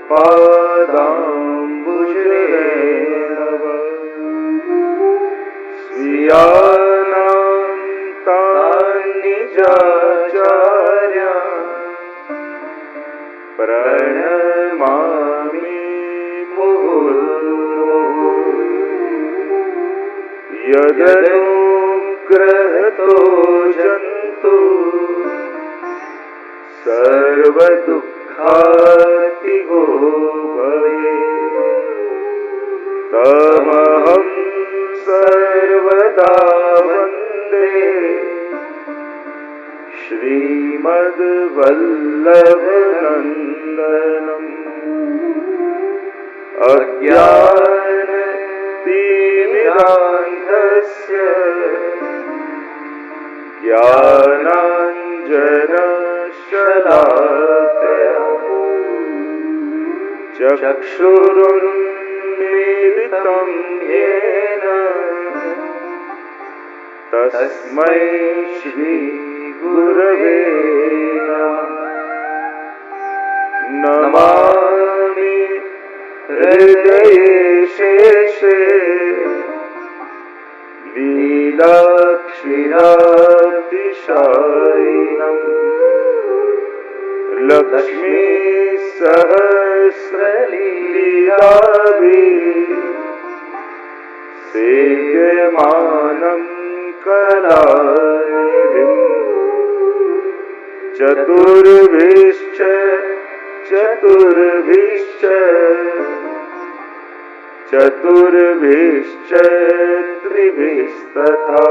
पादाम्बुजरेणव स्वीयानां तान्निजाचार्या प्रणमामि मुहुर्मुहुः यदनुग्रहतो जन्तु सर्वदुःखातिगो भवेत् तमहं सर्वदा वन्दे श्रीमद्वल्लभनन्दनम् अज्ञानतिमिरान्धस्य ज्ञानाञ्जनशलाकया चक्षुरुन्मीलितं येन तस्मै श्रीगुरवे नमः। नमामि हृदये शेषे लीलाक्षीराब्धिशायिनं लक्ष्मी सहस्रलीलाभिः सेव्यमानं कलानिधिं चतुर्भिश्च त्रिभिस्तथा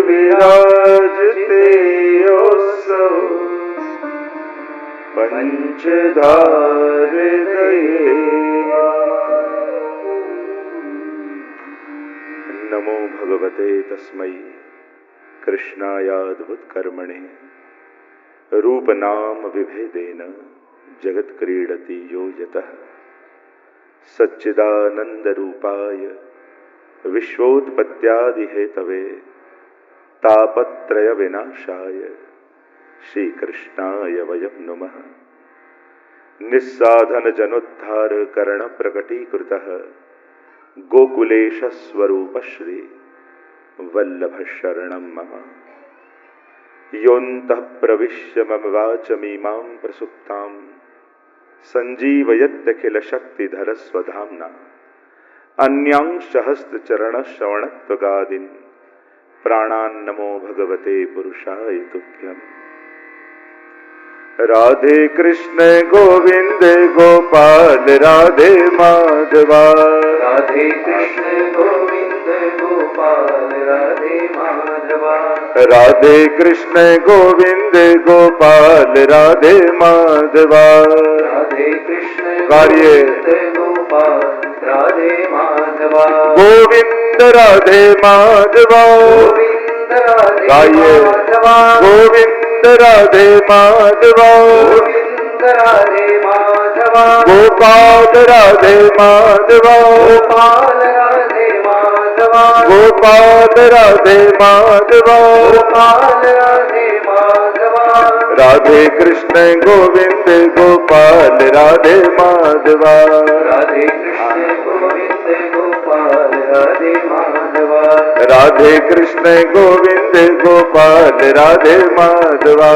षड्भिर्विराजते योऽसौ पञ्चधा हृदये। नमो भगवते तस्मै कृष्णायाद्भुतकर्मणे रूपनाम विभेदेन जगत क्रीडति यो यतः सच्चिदानंद रूपाय विश्वोत्पत्त्यादि हेतवे तापत्रय विनाशाय श्री कृष्णाय वयं नमः। निस्साधन जनोद्धार कर्ण प्रकटीकृतः गोकुलेश स्वरूप श्री वल्लभ शरणं मम। योऽन्तः प्रविश्य मम वाचमीमां प्रसुप्तां सञ्जीवयत्यखिलशक्तिधर स्वधाम्ना अन्यांश हस्तचरणश्रवणत्वगादीन् प्राणान्नमो भगवते पुरुषाय तुभ्यम्। राधे कृष्ण गोविंद गोपाल राधे माधवा राधे कृष्ण गोविंद गोपाल राधे माधवा राधे कृष्ण गोविंद गोपाल राधे माधवा राधे कृष्ण कार्य गोपाल राधे माधवा गोविंद राधे माधवा गोविंद राधे माधवा गोविंद राधे माधवा गोविंद राधे माधवा गोपाल राधे माधवा गोपाल राधे माधवा गोपाल राधे माधवा गोपाल राधे माधवा राधे कृष्ण गोविंद गोपाल राधे माधवा राधे कृष्ण गोविंद गोपाल राधे माधवा राधे कृष्ण गोविंद गोपाल राधे माधवा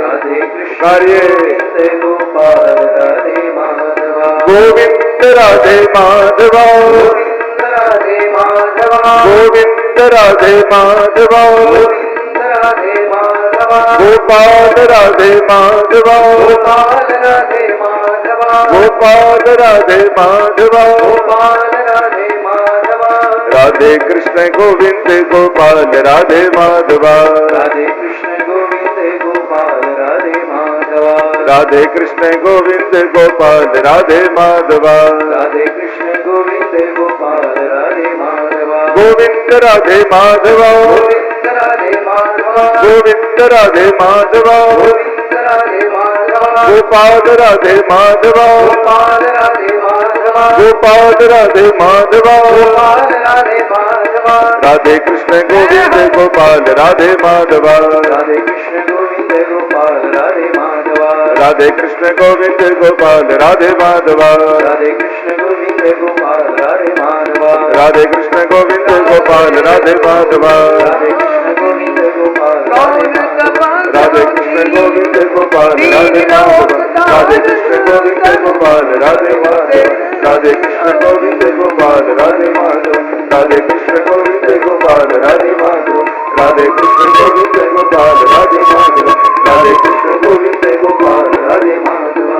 राधे कृष्ण कार्य गोविंद गोपाल राधे माधवा गोविंद राधे माधवा गोविंद राधे माधवा गोविंद राधे माधवा गोविंद राधे माधवा गोपाल राधे माधवा गोपाल राधे माधवा गोपाल राधे माधवा गोपाल राधे माधवा राधे कृष्ण गोविंद गोपाल राधे माधवा राधे कृष्ण गोविंद गोपाल राधे माधवा राधे कृष्ण गोविंद गोपाल राधे माधवा राधे कृष्ण गोविंद गोपाल राधे माधवा गोविंद राधे माधवा गोविंद राधे माधवा गोविंद राधे माधवा गोविंद राधे माधवा गोपाल राधे माधवा गोपाल राधे माधवा गोपाल राधे माधवा गोपाल राधे माधवा राधे कृष्ण गोविंद गोपाल राधे माधवा राधे कृष्ण गोविंद गोपाल राधे माधवा राधे कृष्ण गोविंद गोपाल राधे माधवा राधे कृष्ण गोविंद गोपाल राधे माधवा राधे कृष्ण गोविंद गोपाल राधे माधवा राधे कृष्ण गोविंद गोपाल राधे माधवा राधे कृष्ण गोविंद गोपाल राधे माधवा राधे कृष्ण गोविंद गोपाल राधे माधवा राधे कृष्ण गोविंद गोपाल राधे माधवा राधे कृष्ण गोविंद गोपाल राधे माधवा राधे कृष्ण गोविंद गोपाल राधे माधवा राधे कृष्ण गोविंद गोपाल राधे माधवा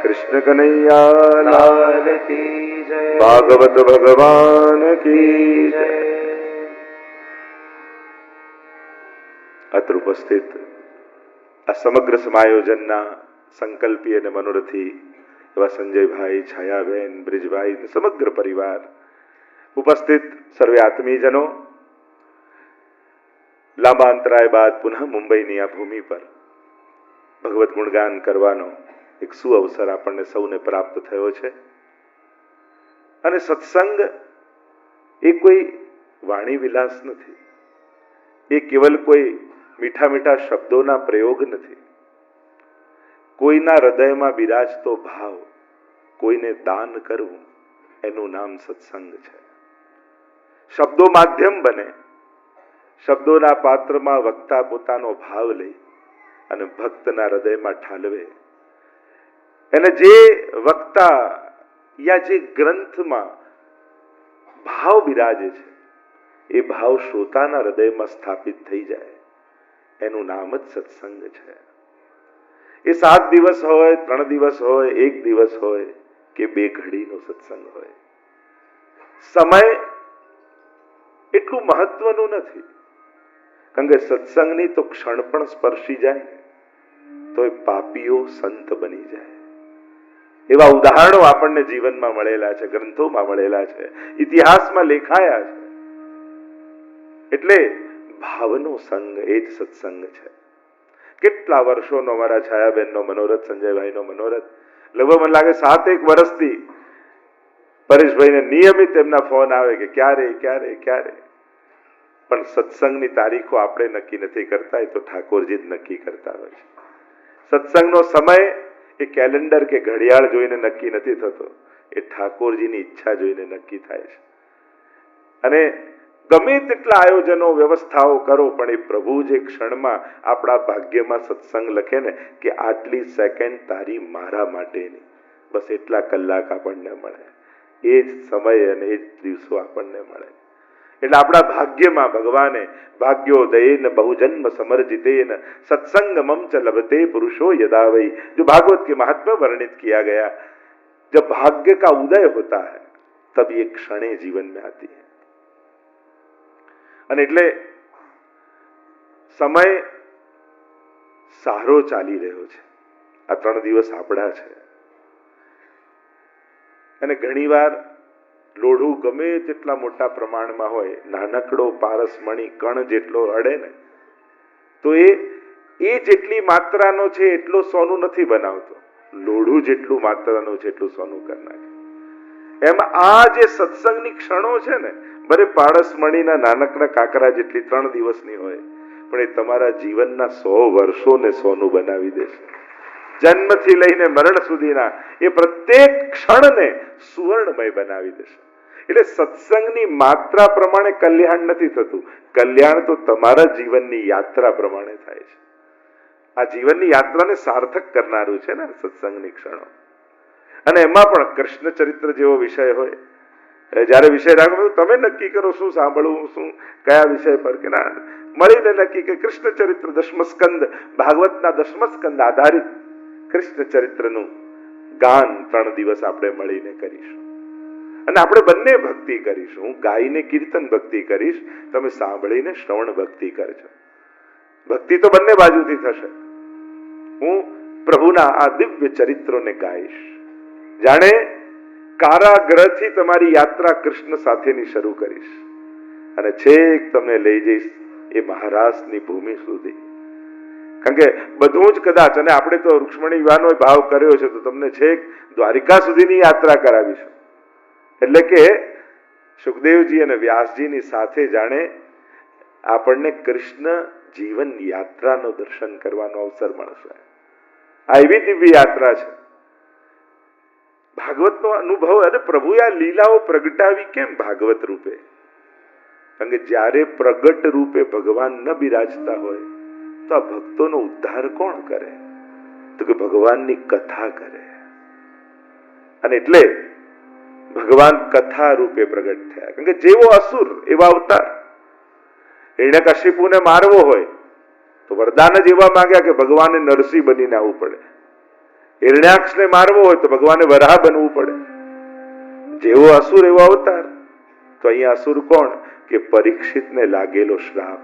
कृष्ण कन्हैया लाल की जय भागवत भगवान की जय અત્ર ઉપસ્થિત આ સમગ્ર સમાયોજનના સંકલ્પી અને મનોરથી એવા સંજયભાઈ, છાયાબેન, બ્રિજભાઈ, સમગ્ર પરિવાર, ઉપસ્થિત સર્વે આત્મીયજનો, લાંબા અંતરાય બાદ પુનઃ મુંબઈની આ ભૂમિ પર ભગવત ગુણગાન કરવાનો એક સુઅવસર આપણને સૌને પ્રાપ્ત થયો છે. અને સત્સંગ એ કોઈ વાણી વિલાસ નથી, એ કેવલ કોઈ મીઠા મીઠા શબ્દોના પ્રયોગ નથી. કોઈના હૃદયમાં બિરાજતો ભાવ, કોઈને દાન કરવું, એનું નામ સત્સંગ છે. શબ્દો માધ્યમ બને, શબ્દોના પાત્રમાં વક્તા પોતાનો ભાવ લઈ અને ભક્તના હૃદયમાં ઠાલવે, એને જે વક્તા યા જે ગ્રંથમાં ભાવ બિરાજે છે એ ભાવ શ્રોતાના હૃદયમાં સ્થાપિત થઈ જાય, એનું નામ જ સત્સંગ છે. એ 7 દિવસ હોય, 3 દિવસ હોય, 1 દિવસ હોય કે 2 ઘડીનો સત્સંગ હોય, સમય એટલું મહત્વનું નથી. કારણ કે સત્સંગની તો ક્ષણ પણ સ્પર્શી જાય તો એ પાપીઓ સંત બની જાય. એવા ઉદાહરણો આપણને જીવનમાં મળેલા છે, ગ્રંથોમાં મળેલા છે, ઇતિહાસમાં લેખાયા છે. એટલે ભાવનો સંગ એ જ સત્સંગ છે. કેટલા વર્ષોનો મારા છાયાબેનનો મનોરથ, સંજયભાઈનો મનોરથ, લગભગ મને લાગે 7-1 વર્ષથી પરેશભાઈને નિયમિત એમના ફોન આવે કે ક્યારે ક્યારે ક્યારે. પણ સત્સંગની તારીખો આપણે નક્કી નથી કરતા, એ તો ઠાકોરજી જ નક્કી કરતા હોય છે. સત્સંગનો સમય એ કેલેન્ડર કે ઘડિયાળ જોઈને નક્કી નથી થતો, એ ઠાકોરજીની ઈચ્છા જોઈને નક્કી થાય છે. અને ગમે તેટલા આયોજનો, વ્યવસ્થાઓ કરો, પણ એ પ્રભુ જે ક્ષણમાં આપણા ભાગ્યમાં સત્સંગ લખે ને કે આટલી સેકન્ડ તારી મારા માટેની, બસ એટલા કલાક આપણને મળે, એ જ સમય અને એ જ દિવસો આપણને મળે. એટલે આપણા ભાગ્યમાં ભગવાને ભાગ્યોદયેન बहुजन्म समर्जितेन सत्संगमम च लभते पुरुषो यदा वै, जो भागवत के महात्मा वर्णित किया गया, जब भाग्य का उदय होता है तब ये क्षणें जीवन में आती है. અને એટલે સમય સારો ચાલી રહ્યો છે. આ 3 દિવસ આપણા છે. અને ઘણીવાર લોઢું ગમે તેટલા મોટા પ્રમાણમાં હોય, નાનકડો પારસમણી કણ જેટલો અડે ને તો એ જેટલી માત્રાનો છે એટલો સોનું નથી બનાવતો, લોઢું જેટલું માત્રાનું છે એટલું સોનું કરી નાખે. એમ આ જે સત્સંગની ક્ષણો છે ને, ભલે પારસમણીના નાનકડા કાંકરા જેટલી 3 દિવસની હોય, પણ એ તમારા જીવનના 100 વર્ષોને સોનું બનાવી દેશે. જન્મથી લઈને મરણ સુધીના એ પ્રત્યેક ક્ષણને સુવર્ણમય બનાવી દેશે. એટલે સત્સંગની માત્રા પ્રમાણે કલ્યાણ નથી થતું, કલ્યાણ તો તમારા જીવનની યાત્રા પ્રમાણે થાય છે. આ જીવનની યાત્રાને સાર્થક કરનારું છે ને સત્સંગની ક્ષણો. અને એમાં પણ કૃષ્ણ ચરિત્ર જેવો વિષય હોય, જ્યારે વિષય રાખો તમે નક્કી કરો શું સાંભળવું, શું કયા વિષય પર, કે ના મળીને નક્કી કે કૃષ્ણ ચરિત્ર 10મ સ્કંદ, ભાગવતના 10મ સ્કંદ આધારિત કૃષ્ણ ચરિત્રનું ગાન 3 દિવસ આપણે મળીને કરીશું. અને આપણે બંને ભક્તિ કરીશું. હું ગાઈને કીર્તન ભક્તિ કરીશ, તમે સાંભળીને શ્રવણ ભક્તિ કરજો. ભક્તિ તો બંને બાજુથી થશે. હું પ્રભુના આ દિવ્ય ચરિત્રોને ગાઈશ, જાણે કારાગૃહથી તમારી યાત્રા કૃષ્ણ સાથેની શરૂ કરીશ અને છેક તમને લઈ જઈશ એ મહારાષ્ટ્રની ભૂમિ સુધી. કારણ કે બધું જ કદાચ, અને આપણે તો રૂક્ષ્મણી વિવાહનો ભાવ કર્યો છે, તો તમને છેક દ્વારિકા સુધીની યાત્રા કરાવીશું. એટલે કે સુખદેવજી અને વ્યાસજીની સાથે જાણે આપણને કૃષ્ણ જીવન યાત્રાનો દર્શન કરવાનો અવસર મળશે. આ એવી દિવ્ય યાત્રા છે. ભાગવતનો અનુભવ અને પ્રભુએ આ લીલાઓ પ્રગટાવી કેમ ભાગવત રૂપે? કારણ કે જ્યારે પ્રગટ રૂપે ભગવાન ન બિરાજતા હોય તો આ ભક્તોનો ઉદ્ધાર કોણ કરે? તો કે ભગવાનની કથા કરે. અને એટલે ભગવાન કથા રૂપે પ્રગટ થયા. કારણ કે જેવો અસુર એવા અવતાર. હિરણ્યકશિપુને મારવો હોય તો વરદાન જ એવા માંગ્યા કે ભગવાને નરસિંહ બનીને આવવું પડે. હિરણ્યાક્ષને મારવો હોય તો ભગવાને વરાહ બનવું પડે. જેવો અસુર એવો અવતાર. તો અહીંયા અસુર કોણ? કે પરીક્ષિતને લાગેલો શ્રાપ.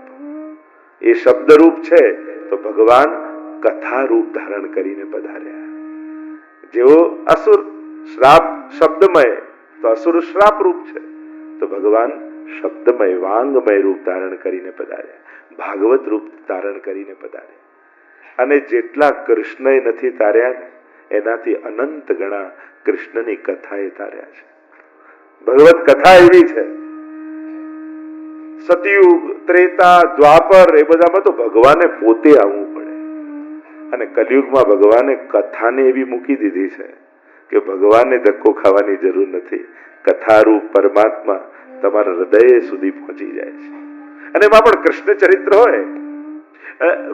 એ શબ્દરૂપ છે તો ભગવાન કથા રૂપ ધારણ કરીને પધાર્યા. જેવો અસુર શ્રાપ શબ્દમય, તો અસુર શ્રાપ રૂપ છે, તો ભગવાન શબ્દમય વાંગમય રૂપ ધારણ કરીને પધાર્યા. ભાગવત રૂપ ધારણ કરીને પધાર્યા. અને જેટલા કૃષ્ણએ નથી તાર્યા એનાથી અનંત ગણા કૃષ્ણની કથાએ તાર્યા છે. ભગવત કથા એવી છે. સતયુગ, ત્રેતા, દ્વાપર એ બધામાં તો ભગવાને પોતે આવવું પડે. અને કલિયુગમાં ભગવાને કથાને એવી મૂકી દીધી છે કે ભગવાનને ધક્કો ખાવાની જરૂર નથી. કથારૂપ પરમાત્મા તમારા હૃદય સુધી પહોંચી જાય છે. અને એમાં પણ કૃષ્ણ ચરિત્ર હોય.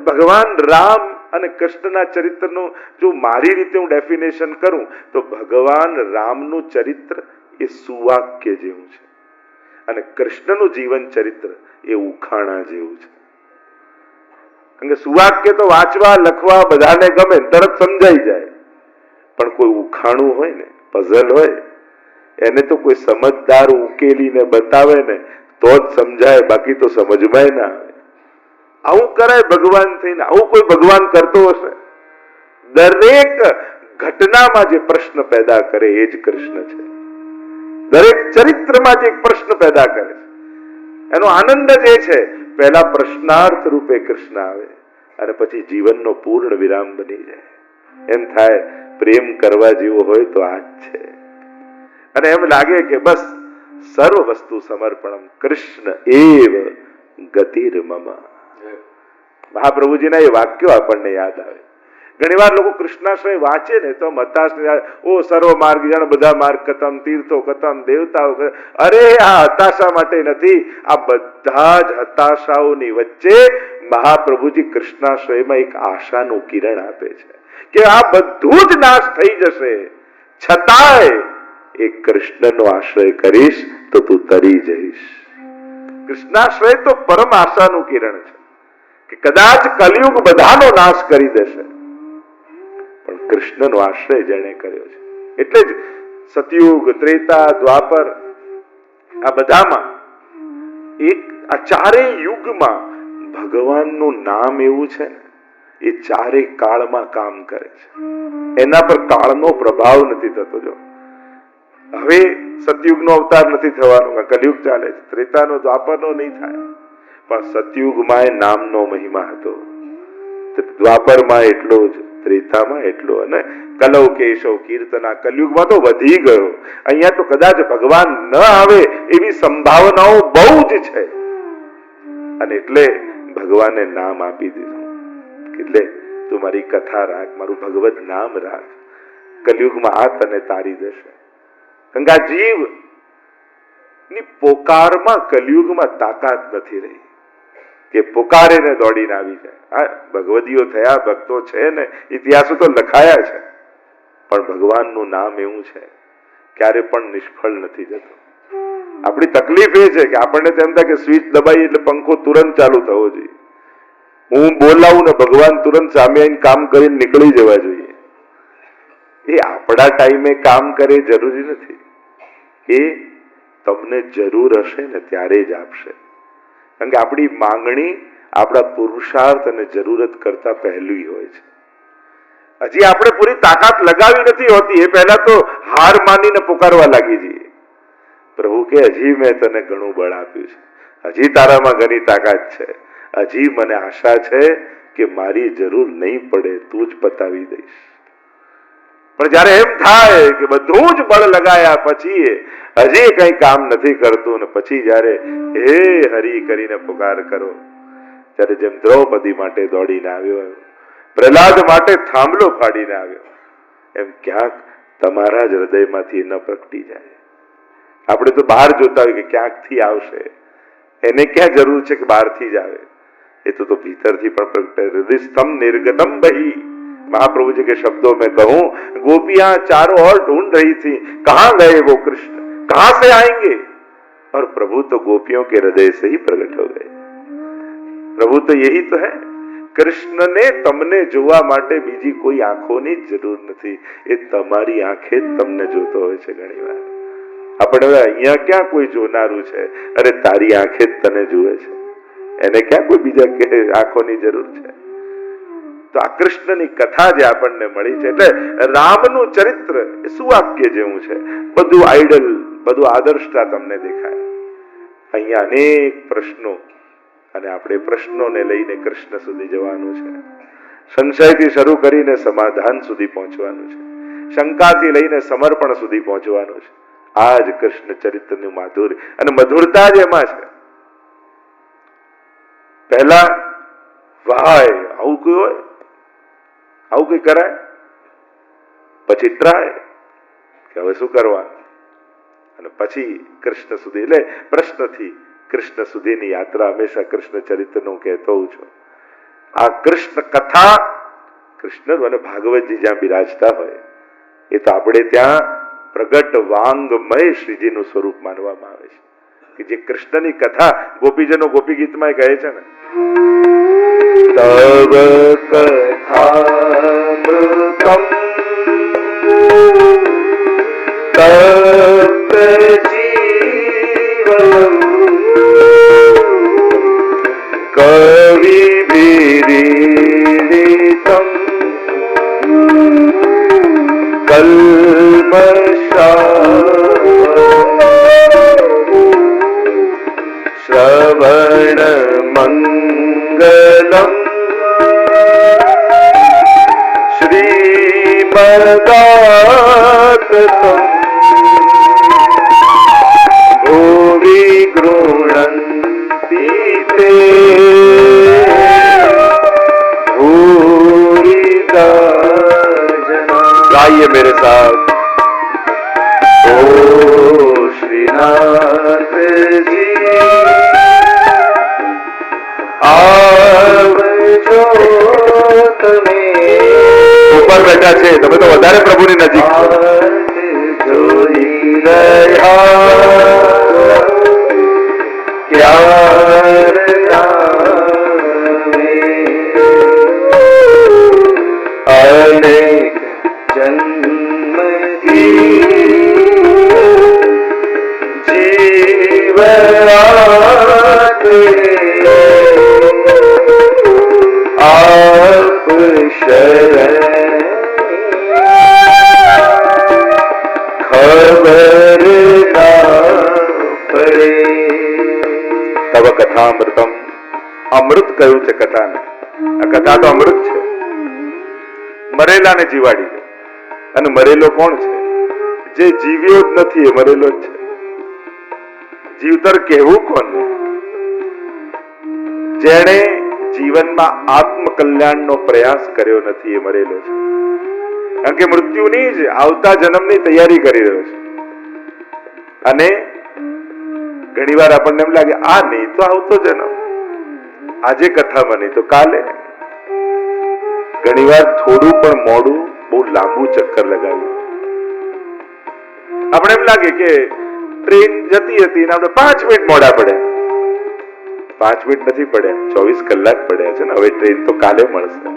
ભગવાન રામ અને કૃષ્ણના ચરિત્રનું જો મારી રીતે હું ડેફિનેશન કરું તો ભગવાન રામનું ચરિત્ર એ સુવાક્ય જેવું છે અને કૃષ્ણનું જીવન ચરિત્ર એ ઉખાણા જેવું છે. કારણ કે સુવાક્ય તો વાંચવા લખવા બધાને ગમે, તરત સમજાઈ જાય. પણ કોઈ ઉખાણું હોય ને, પઝલ હોય, એને તો કોઈ સમજદાર ઉકેલીને બતાવે ને તો જ સમજાય, બાકી તો સમજમાં ના આવે. આવું કરાય ભગવાન થઈને? આવું કોઈ ભગવાન કરતો હશે? દરેક ઘટનામાં જે પ્રશ્ન પેદા કરે એ જ કૃષ્ણ છે. દરેક ચરિત્રમાં જે પ્રશ્ન પેદા કરે છે એનો આનંદ જ એ છે. પહેલા પ્રશ્નાર્થ રૂપે કૃષ્ણ આવે અને પછી જીવનનો પૂર્ણ વિરામ બની જાય. એમ થાય પ્રેમ કરવા જેવો હોય તો આ જ છે. અને એમ લાગે કે બસ સર્વ વસ્તુ સમર્પણમ કૃષ્ણ એવ ગતિર્મમ. મહાપ્રભુજીના એ વાક્યો આપણને યાદ આવે. ઘણી વાર લોકો કૃષ્ણાશ્રય વાંચે ને તો હતાશ, ઓ સર્વ માર્ગ જાણે, બધા માર્ગ ખતમ, તીર્થો ખતમ, દેવતાઓ. અરે આ હતાશા માટે નથી. આ બધા જ હતાશાઓની વચ્ચે મહાપ્રભુજી કૃષ્ણાશ્રયમાં એક આશાનું કિરણ આપે છે કે આ બધું જ નાશ થઈ જશે, છતાંય એક કૃષ્ણનો આશ્રય કરીશ તો તું તરી જઈશ. કૃષ્ણાશ્રય તો પરમ આશાનું કિરણ છે કે કદાચ કલિયુગ બધાનો નાશ કરી દેશે પણ કૃષ્ણનો આશ્રય જેણે કર્યો છે. એટલે જ સતયુગ, ત્રેતા, દ્વાપર આ બધામાં આ ચારેય યુગમાં ભગવાનનું નામ એવું છે ને એ ચારેય કાળમાં કામ કરે છે. એના પર કાળનો પ્રભાવ નથી થતો. જો હવે સતયુગનો અવતાર નથી થવાનો, કલિયુગ ચાલે છે, ત્રેતાનો, દ્વાપરનો નહીં થાય, પણ સતયુગમાં નામનો મહિમા હતો, દ્વાપરમાં એટલો જ, ત્રેતામાં એટલો, અને કલૌ કેશવ કીર્તના કલયુગમાં તો વધી ગયો. અહીંયા તો કદાચ ભગવાન ન આવે એવી સંભાવનાઓ બહુ જ છે. અને એટલે ભગવાને નામ આપી દીધું. એટલે તું મારી કથા રાખ, મારું ભગવત નામ રાખ, કલયુગમાં આ તને તારી દેશે. ગંગા જીવ ની પોકારમાં કલયુગમાં તાકાત નથી રહી કે પોકારે ને દોડીને આવી જાય. હા, ભગવદીઓ થયા, ભક્તો છે ને, ઇતિહાસો તો લખાયા છે, પણ ભગવાનનું નામ એવું છે ક્યારે પણ નિષ્ફળ નથી જતું. આપણી તકલીફ એ છે કે આપણને તેમ થાય કે સ્વિચ દબાઈ એટલે પંખો તુરંત ચાલુ થવો જોઈએ. હું બોલાવું ને ભગવાન તુરંત સામે આવીને કામ કરીને નીકળી જવા જોઈએ. એ આપણા ટાઈમે કામ કરે જરૂરી નથી. એ તમને જરૂર હશે ને ત્યારે જ આપશે. કારણ કે આપણી માંગણી આપણા પુરુષાર્થ અને જરૂરત કરતા પહેલી હોય છે. હજી આપણે પૂરી તાકાત લગાવી નથી હોતી, એ પહેલા તો હાર માનીને પુકારવા લાગી જઈએ. પ્રભુ કે હજી મેં તને ઘણું બળ આપ્યું છે, હજી તારામાં ઘણી તાકાત છે, હજી મને આશા છે કે મારી જરૂર નહીં પડે, તું જ પતાવી દઈશ. પણ જયારે એમ થાય કે બધું જ બળ લગાયા પછી હજી કઈ કામ નથી કરતું, ને પછી જયારે હે હરી કરીને પુકાર કરો, ત્યારે જેમ દ્રૌપદી માટે દોડીને આવ્યો પ્રહલાદ માટે થાંભલો ફાડીને આવ્યો, એમ ક્યાંક તમારા જ હૃદયમાંથી ન પ્રગટી જાય. આપણે તો બહાર જોતા હોય કે ક્યાંકથી આવશે, એને ક્યાં જરૂર છે કે બહારથી જ આવે? એ તો ભીતરથી પણ પ્રગटे. हृदयस्थम निर्गतम बही. महाप्रभु जी के शब्दों में कहूं, गोपियां चारों ओर ढूंढ रही थी, कहां गए वो कृष्ण, कहां से आएंगे? और प्रभु तो गोपियों के हृदय से ही प्रकट हो गए. प्रभु तो यही तो है. કૃષ્ણને તમને જોવા માટે બીજી કોઈ આંખોની જ જરૂર નથી, એ તમારી આંખે જ તમને જોતો હોય છે. ઘણી વાર આપણે અહીંયા ક્યાં કોઈ જોનારું છે? અરે તારી આંખે જ તને જુએ છે, એને ક્યાં કોઈ બીજા આંખોની જરૂર છે? તો આ કૃષ્ણની કથા જે આપણને મળી છે, એટલે રામનું ચરિત્ર એ સુવાક્ય જેવું છે. બધું આઈડલ, બધું આદર્શતા તમને દેખાય. અહીંયા અનેક પ્રશ્નો, અને આપણે પ્રશ્નોને લઈને કૃષ્ણ સુધી જવાનું છે. સંશયથી શરૂ કરીને સમાધાન સુધી પહોંચવાનું છે. શંકાથી લઈને સમર્પણ સુધી પહોંચવાનું છે. આ જ કૃષ્ણ ચરિત્રનું માધુર્ય અને મધુરતા જ એમાં છે. પહેલા વાય આવું કોઈ હોય, આવું કોઈ કરાય, પછી ટ્રાય કે હવે શું કરવાનું, અને પછી કૃષ્ણ સુધી. એટલે પ્રશ્નથી કૃષ્ણ સુધીની યાત્રા હંમેશા કૃષ્ણ ચરિત્રનું કહેતો હોઉં છું. આ કૃષ્ણ કથા, કૃષ્ણ અને ભાગવતજી જ્યાં બિરાજતા હોય, એ તો આપણે ત્યાં પ્રગટ વાંગમય શ્રીજીનું સ્વરૂપ માનવામાં આવે છે. કે જે કૃષ્ણની કથા ગોપીજનો ગોપી ગીતમાં કહે છે ને, તવ કથામૃતમ તપ્ત જીવનમ કવિભીરીડિતમ શ્રવણ મંગલમ શ્રીમદાતતમ ભુવિ ગૃણંતિ તે गाइए मेरे साथ. ओ श्रीनाथ जी आवજો તમે. ઉપર બેઠા છે તમે તો વધારે પ્રભુની નજીક છો. જોઈ રહ્યા અનેક જન્મથી જીવરાત આપ શરણ ખબર ના પડે. તવ કથામૃતમ, અમૃત કહ્યું છે કથાને. આ કથા તો અમૃત છે. મરેલાને જીવાડી દે. અને મરેલો કોણ છે? જે જીવ્યો જ નથી એ મરેલો જ છે. જીવતર કહેવું કોને? જેણે જીવનમાં આત્મકલ્યાણનો પ્રયાસ કર્યો નથી એ મરેલો છે. કારણ કે મૃત્યુની જ આવતા જન્મની તૈયારી કરી રહ્યો છે. અને ઘણી વાર આપણને એમ લાગે આ નહીં તો આવતો જન્મ, આજે કથામાં નહીં તો કાલે. ઘણી વાર થોડું પણ મોડું બહુ લાંબુ ચક્કર લગાવ્યું. આપણે એમ લાગે કે ટ્રેન જતી હતી ને આપણે 5 મિનિટ મોડા પડ્યા. 5 મિનિટ નથી પડ્યા, 24 કલાક પડ્યા છે ને. હવે ટ્રેન તો કાલે મળશે.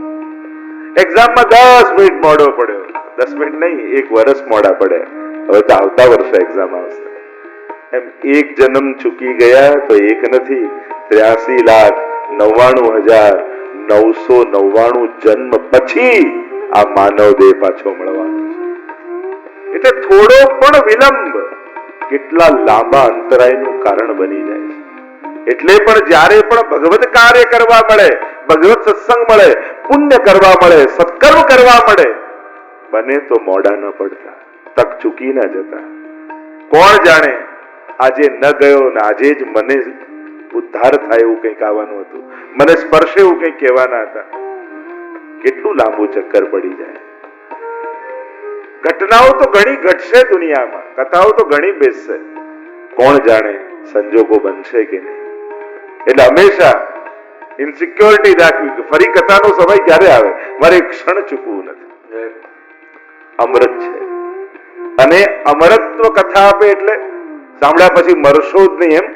એક્ઝામમાં 10 મિનિટ મોડો પડ્યો, 10 મિનિટ નહીં 1 વર્ષ મોડા પડ્યા. હવે તો આવતા વર્ષે એક્ઝામ આવશે. એમ એક જન્મ ચૂકી ગયા તો એક નથી, 83,99,999 જન્મ પછી આ માનવ દેહ પાછો મળવાનો છે. એટલે થોડો પણ વિલંબ કેટલા લાંબા અંતરાયનું કારણ બની જાય છે. એટલે પણ જ્યારે પણ ભગવત કાર્ય કરવા મળે, ભગવત સત્સંગ મળે, પુણ્ય કરવા મળે, સત્કર્મ કરવા મળે, બને તો મોડા ન પડતા, તક ચૂકી ના જતા. કોણ જાણે આજે ન ગયો ને આજે જ મને ઉદ્ધાર થાય એવું કંઈક આવવાનું હતું, મને સ્પર્શે એવું કંઈક કહેવાના હતા. કેટલું લાંબુ ચક્કર પડી જાય. ઘટનાઓ તો ઘણી ઘટશે દુનિયામાં, કથાઓ તો ઘણી બેસશે, કોણ જાણે સંજોગો બનશે કે નહીં. એટલે હંમેશા ઇન્સિક્યોરિટી રાખવી કે ફરી કથાનો સમય ક્યારે આવે, મારે એક ક્ષણ ચૂકવું નથી. અમૃત છે અને અમરત્વ કથા આપે એટલે સાંભળ્યા પછી મરશો જ નહીં એમ.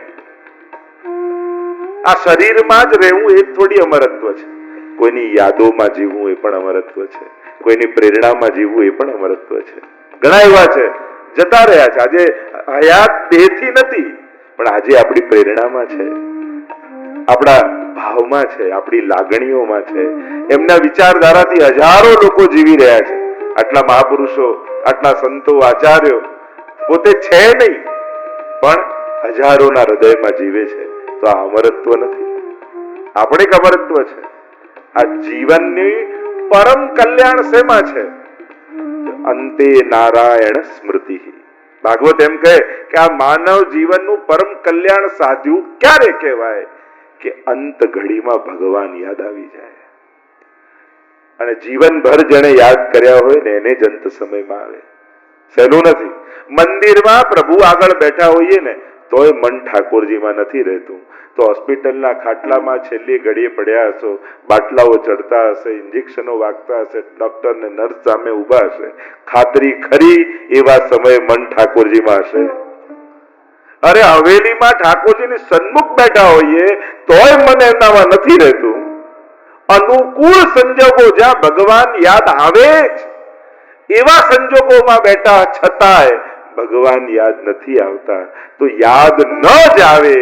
આ શરીરમાં જ રહેવું એ થોડી અમરત્વ છે. કોઈની યાદોમાં જીવવું એ પણ અમરત્વ છે, કોઈની પ્રેરણામાં જીવવું એ પણ અમરત્વ છે. ઘણા એવા છે જતા રહ્યા છે, આજે હયાત દેહથી નથી પણ આજે આપણી પ્રેરણામાં છે, આપણા ભાવમાં છે, આપણી લાગણીઓમાં છે. એમના વિચારધારાથી હજારો લોકો જીવી રહ્યા છે. આટલા મહાપુરુષો, આટલા સંતો, આચાર્યો પોતે છે નહીં પણ હજારોના હૃદયમાં જીવે છે. તો આ અમરત્વ નથી, આપણે એક અમરત્વ છે. આ જીવનની પરમ કલ્યાણ શેમાં છે? અંતે નારાયણ સ્મૃતિ. ભાગવત એમ કહે કે આ માનવ જીવનનું પરમ કલ્યાણ સાધ્યું ક્યારે કહેવાય કે અંત ઘડીમાં ભગવાન યાદ આવી જાય. અને જીવનભર જેને યાદ કર્યા હોય ને એને જ અંત સમયમાં આવે. સહેલું નથી. મંદિરમાં પ્રભુ આગળ બેઠા હોઈએ ને તોય મન ઠાકોરજીમાં નથી રહેતું. તો હોસ્પિટલના ખાટલામાં છેલ્લી ઘડીએ પડ્યા હશો, બાટલાઓ ચડતા હશે, ઇન્જેક્શનો વાગતા હશે, ડોક્ટર ને નર્સ સામે ઉભા હશે, ખાતરી ખરી એવા સમયે મન ઠાકોરજીમાં હશે. અરે હવેલીમાં ઠાકોરજીની સન્મુખ બેઠા હોઈએ તોય મન એમનામાં નથી રહેતું. અનુકૂળ સંજોગો જ્યાં ભગવાન યાદ આવે જ એવા સંજોગોમાં બેઠા છતાંય ભગવાન યાદ નથી આવતા. તો યાદ ન જ આવે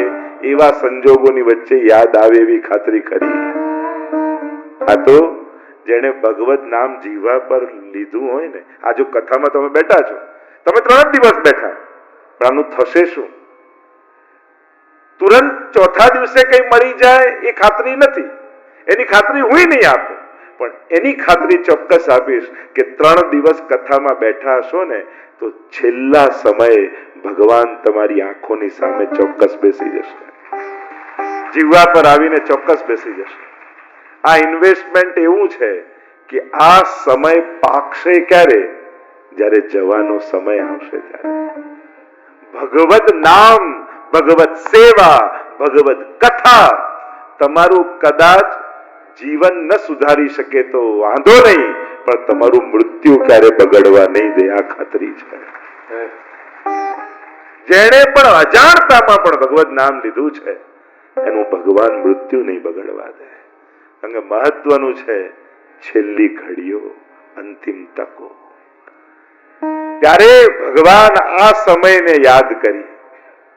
એવા સંજોગોની વચ્ચે યાદ આવે એવી ખાતરી ખરી. આ તો જેને ભગવત નામ જીવા પર લીધું હોય ને, આ જો કથામાં તમે બેઠા છો, તમે 3 દિવસ બેઠા પણ આનું થશે શું? તુરંત ચોથા દિવસે કઈ મળી જાય એ ખાતરી નથી. એની ખાતરી હું નહીં આપું પણ એની ખાતરી ચોક્કસ આપીશ કે 3 દિવસ કથામાં બેઠા હશો ને તો છેલ્લા સમયે ભગવાન તમારી આંખોની સામે ચોક્કસ બેસી જશે, જીવવા પર આવીને ચોક્કસ બેસી જશે. આ ઇન્વેસ્ટમેન્ટ એવું છે કે આ સમય પાકશે ક્યારે? જ્યારે જવાનો સમય આવશે ત્યારે. ભગવત નામ, ભગવત સેવા, ભગવત કથા તમારું કદાચ જીવન ન સુધારી શકે તો વાંધો નહીં પણ તમારું મૃત્યુ ક્યારે બગડવા નહીં દે, આ ખાતરી છે. જેણે પણ અજાણતામાં પણ ભગવત નામ લીધું છે એનું ભગવાન મૃત્યુ નહીં બગડવા દે. કારણ કે મહત્વનું છે છેલ્લી ઘડીઓ, અંતિમ તકો. ત્યારે ભગવાન આ સમયને યાદ કરી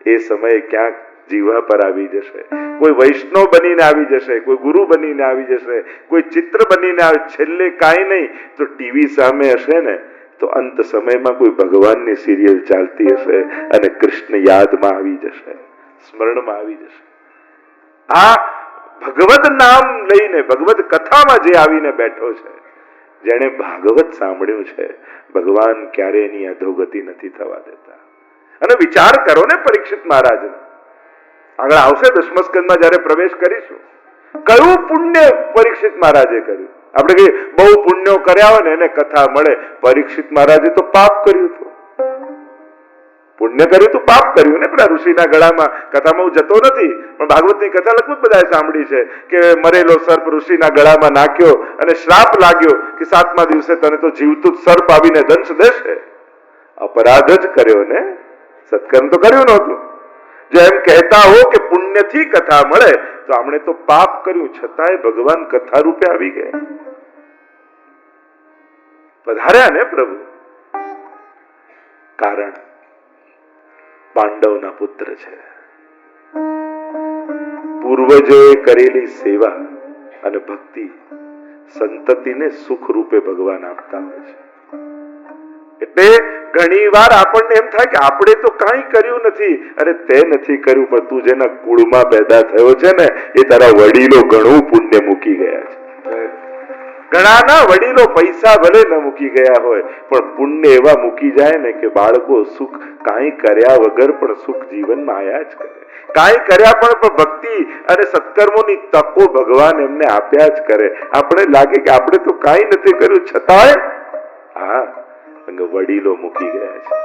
એ સમય ક્યાંક જીવા પર આવી જશે. કોઈ વૈષ્ણવ બનીને આવી જશે, કોઈ ગુરુ બનીને આવી જશે, કોઈ ચિત્ર બનીને આવે. છેલ્લે કાંઈ નહીં તો ટીવી સામે હશે ને તો અંત સમયમાં કોઈ ભગવાનની સિરિયલ ચાલતી હશે અને કૃષ્ણ યાદમાં આવી જશે, સ્મરણમાં આવી જશે. આ ભગવત નામ લઈને ભગવત કથામાં જે આવીને બેઠો છે, જેણે ભાગવત સાંભળ્યું છે, ભગવાન ક્યારે એની અધોગતિ નથી થવા દેતા. અને વિચાર કરો ને પરીક્ષિત મહારાજ, આગળ આવશે દશમસ્કંદમાં જયારે પ્રવેશ કરીશું, કયું પુણ્ય પરીક્ષિત મહારાજે કર્યું? આપણે કહીએ બહુ પુણ્યો કર્યા હોય ને એને કથા મળે. પરીક્ષિત મહારાજે તો પાપ કર્યું હતું. પુણ્ય કર્યું તો પાપ કર્યું ને. પેલા ઋષિના ગળામાં, કથામાં હું જતો નથી પણ ભાગવતની કથા લગભગ બધાએ સાંભળી છે કે મરેલો સર્પ ઋષિના ગળામાં નાખ્યો અને શ્રાપ લાગ્યો કે 7મા દિવસે તને તો જીવતું સર્પ આવીને દંશ દેશે. અપરાધ જ કર્યો ને, સત્કર્મ તો કર્યું નહોતું. જો એમ કહેતા હો કે પુણ્યથી કથા મળે તો આપણે તો પાપ કર્યું છતાંય ભગવાન કથા રૂપે આવી ગયા, પધાર્યા ને પ્રભુ. કારણ પાંડવના પુત્ર છે. પૂર્વજોએ કરેલી સેવા અને ભક્તિ સંતતિને સુખ રૂપે ભગવાન આપતા હોય છે. એટલે ઘણી વાર આપણને એમ થાય કે આપણે તો કાંઈ કર્યું નથી. અરે તે નથી કર્યું પણ તું જેના કુળમાં પેદા થયો છે ને એ તારા વડીલો ઘણું પુણ્ય મૂકી ગયા છે. ઘણાના વડીલો પૈસા ભલે ન મૂકી ગયા હોય પણ પુણ્ય એવા મૂકી જાય ને કે બાળકો સુખ કાંઈ કર્યા વગર પણ સુખ જીવનમાં આયા જ કરે. કાંઈ કર્યા પણ ભક્તિ અને સત્કર્મોની તકો ભગવાન એમને આપ્યા જ કરે. આપણે લાગે કે આપણે તો કાંઈ નથી કર્યું, છતાંય હા વડીલો મૂકી ગયા છે.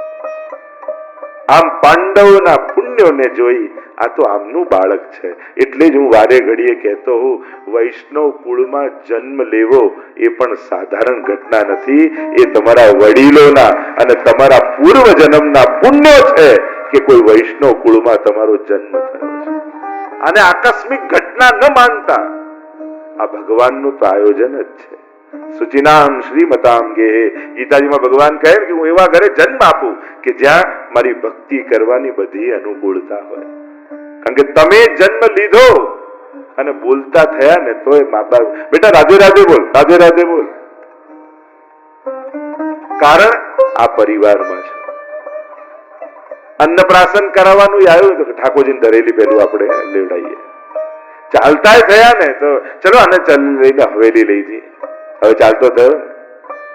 આમ પાંડવોના પુણ્યોને જોઈ આ તો આમનું બાળક છે. એટલે જ હું વારે ઘડીએ કહેતો હું, વૈષ્ણવ કુળમાં જન્મ લેવો એ પણ સાધારણ ઘટના નથી. એ તમારા વડીલોના અને તમારા પૂર્વ જન્મના પુણ્યો છે કે કોઈ વૈષ્ણવ કુળમાં તમારો જન્મ થયો છે. આને આકસ્મિક ઘટના ન માનતા, આ ભગવાનનું તો આયોજન જ છે. સુચિનામ શ્રીમતામ ગે. ગીતાજીમાં ભગવાન કહે કે હું એવા ઘરે જન્મ આપું કે જ્યાં મારી ભક્તિ કરવાની બધી અનુકૂળતા હોય. કારણ કે તમે જન્મ લીધો અને બોલતા થયા ને તો મા બાપ બેટા રાધે રાધે બોલ, રાધે રાધે બોલ. કારણ આ પરિવારમાં છે. અન્નપ્રાશન કરાવવાનું આવ્યું તો ઠાકોરજીને ધરેલી પેલું આપણે લેવડાવીએ. ચાલતા થયા ને તો ચલો આને લઈને હવેલી લઈ જઈએ. હવે ચાલતો થયો.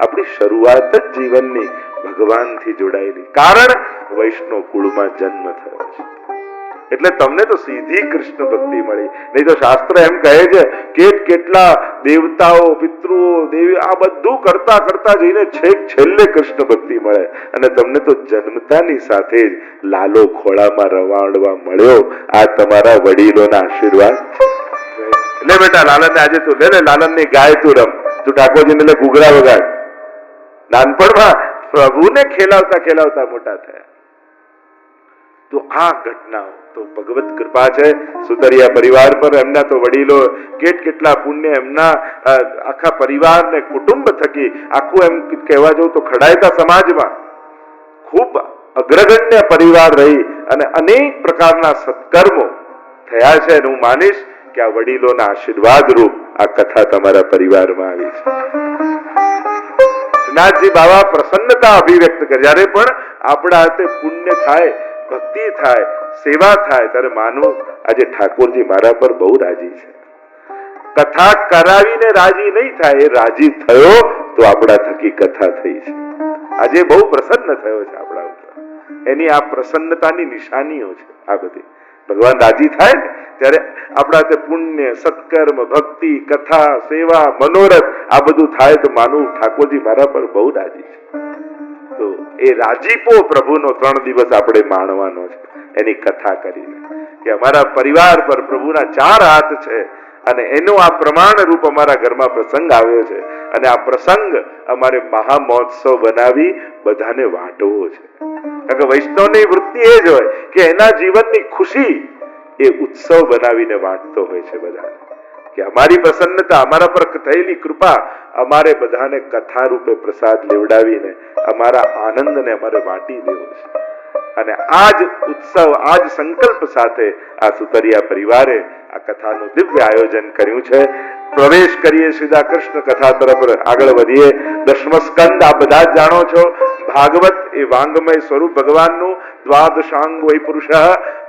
આપણી શરૂઆત જ જીવનની ભગવાનથી જોડાયેલી. કારણ વૈષ્ણવ કુળમાં જન્મ થયો છે. એટલે તમને તો સીધી કૃષ્ણ ભક્તિ મળી. નહીં તો શાસ્ત્ર એમ કહે છે કેટલા દેવતાઓ, પિતૃઓ, દેવી આ બધું કરતા કરતા જઈને છેક છેલ્લે કૃષ્ણ ભક્તિ મળે. અને તમને તો જન્મતાની સાથે જ લાલો ખોળામાં રવાડવા મળ્યો. આ તમારા વડીલોના આશીર્વાદ. એટલે બેટા લાલનને આજે તું લે, લાલનની ગાય તું રમ, તું ઠાકોરજીને લે ઘૂઘરા વગાડ. નાનપણમાં પ્રભુને ખેલાવતા ખેલાવતા મોટા થયા. તો આ ઘટનાઓ તો ભગવત કૃપા છે સુતરિયા પરિવાર પર. એમના તો વડીલો કેટલા પુણ્ય એમના આખા પરિવાર ને કુટુંબ થકી આખું એમ કહેવા જવું તો ખડાયતા સમાજમાં ખૂબ અગ્રગણ્ય પરિવાર રહી અને અનેક પ્રકારના સત્કર્મો થયા છે. અને હું માનીશ કે આ વડીલોના આશીર્વાદ રૂપ આ કથા તમારા પરિવારમાં આવી છે. શ્રીનાથજી બાબા પ્રસન્નતા અભિવ્યક્ત કરે. જ્યારે પણ આપણા હાથે પુણ્ય થાય, ભક્તિ થાય, સેવા થાય, ત્યારે માનવું આજે ઠાકોરજી મારા પર બહુ રાજી છે. કથા કરાવીને રાજી નહીં થાય, એ રાજી થયો તો આપણા થકી કથા થઈ છે. આજે બહુ પ્રસન્ન થયો છે આપણા ઉપર. એની આ પ્રસન્નતાની નિશાનીઓ છે આ બધી. ભગવાન રાજી થાય ને ત્યારે આપણા તે પુણ્ય, સત્કર્મ, ભક્તિ, કથા, સેવા, મનોરથ આ બધું થાય તો માનવું ઠાકોરજી મારા પર બહુ રાજી છે. તો એ રાજીપો પ્રભુનો 3 દિવસ આપણે માણવાનો છે એની કથા કરીને, કે અમારા પરિવાર પર પ્રભુના 4 હાથ છે અને એનો આ પ્રમાણ રૂપ અમારા ઘરમાં પ્રસંગ આવ્યો છે. અને આ પ્રસંગ અમારે મહામહોત્સવ બનાવી બધાને વાંટવો છે. કારણ કે વૈષ્ણવની વૃત્તિ એ જ હોય કે એના જીવનની ખુશી એ ઉત્સવ બનાવીને વાંટતો હોય છે બધાને. કે અમારી પ્રસન્નતા, અમારા પર થયેલી કૃપા અમારે બધાને કથા રૂપે પ્રસાદ લેવડાવીને અમારા આનંદને અમારે વાંટી દેવો છે. અને આજ ઉત્સવ, આજ સંકલ્પ સાથે આ સુતરિયા પરિવારે આ કથાનું દિવ્ય આયોજન કર્યું છે. પ્રવેશ કરીએ સીધા કૃષ્ણ કથા તરફ આગળ વધીએ. 10મો સ્કંદ આપ બધા જ જાણો છો. ભાગવત એ વાંગમય સ્વરૂપ ભગવાનનું. દ્વાદશાંગ વૈ પુરુષ,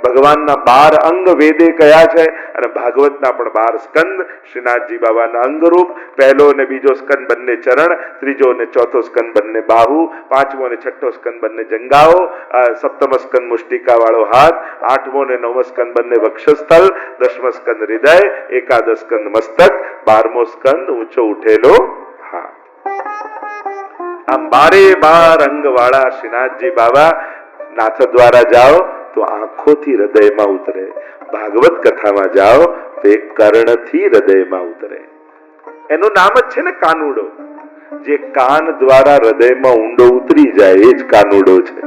ભગવાનના 12 અંગ વેદે કયા છે અને ભાગવતના પણ 12 સ્કંદ શ્રીનાથજી બાબાના અંગરૂપ. 1લો અને 2જો સ્કંદ બંને ચરણ, 3જો અને 4થો સ્કંદ બંને બાહુ, 5મો અને 6ઠો સ્કંદ બંને જંગાઓ, 7મો સ્કંદ મુષ્ટિકા વાળો હાથ, 8મો અને 9મો સ્કંદ બંને વક્ષસ્થળ, 10મો સ્કંદ હૃદય, 11 સ્કંદ મસ્તક, 12મો સ્કંદ ઊંચો ઉઠેલો હાથ. આમ 12 અંગ વાળા શ્રીનાથજી બાબા નાથ દ્વારા જાઓ તો આંખોથી હૃદયમાં ઉતરે. ભાગવત કથામાં જાઓ તો એ કર્ણથી હૃદયમાં ઉતરે. એનું નામ જ છે ને કાનુડો. જે કાન દ્વારા હૃદયમાં ઊંડો ઉતરી જાય એ જ કાનુડો છે.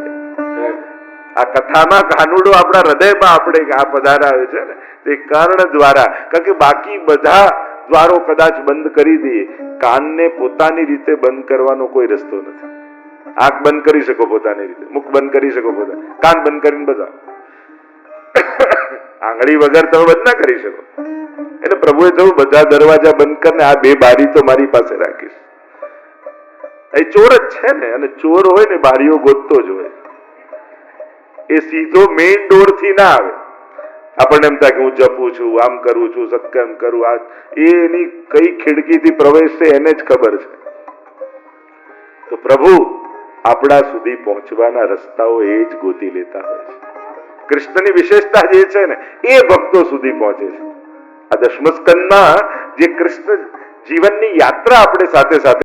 આ કથામાં કાનુડો આપણા હૃદયમાં આપણે આ પધારાવે છે ને તે કર્ણ દ્વારા. કારણ કે બાકી બધા દ્વારો કદાચ બંધ કરી દઈએ, કાનને પોતાની રીતે બંધ કરવાનો કોઈ રસ્તો નથી. આંખ બંધ કરી શકો પોતાની રીતે, મુખ બંધ કરી શકો પોતાની, કાન બંધ કરીને બધા, આંગળી વગર તમે બંધ ના કરી શકો. એટલે પ્રભુએ કહ્યું બધા દરવાજા બંધ કરીને આ 2 બારી તો મારી પાસે રાખીશ. એ ચોર જ છે ને, અને ચોર હોય ને બારીઓ ગોતતો જ હોય. એ સીધો મેઇન ડોર થી ના આવે. આપણને એમ થાય કે હું જપું છું, આમ કરું છું, સત્કર્મ કરું, આ એની કઈ ખિડકીથી પ્રવેશ છે એને જ ખબર છે. તો પ્રભુ આપણા સુધી પહોંચવાના રસ્તાઓ એ જ ગોતી લેતા હોય છે. કૃષ્ણની વિશેષતા જે છે ને એ ભક્તો સુધી પહોંચે છે. આ દશમ સ્કંદમાં જે કૃષ્ણ જીવનની યાત્રા આપણે સાથે સાથે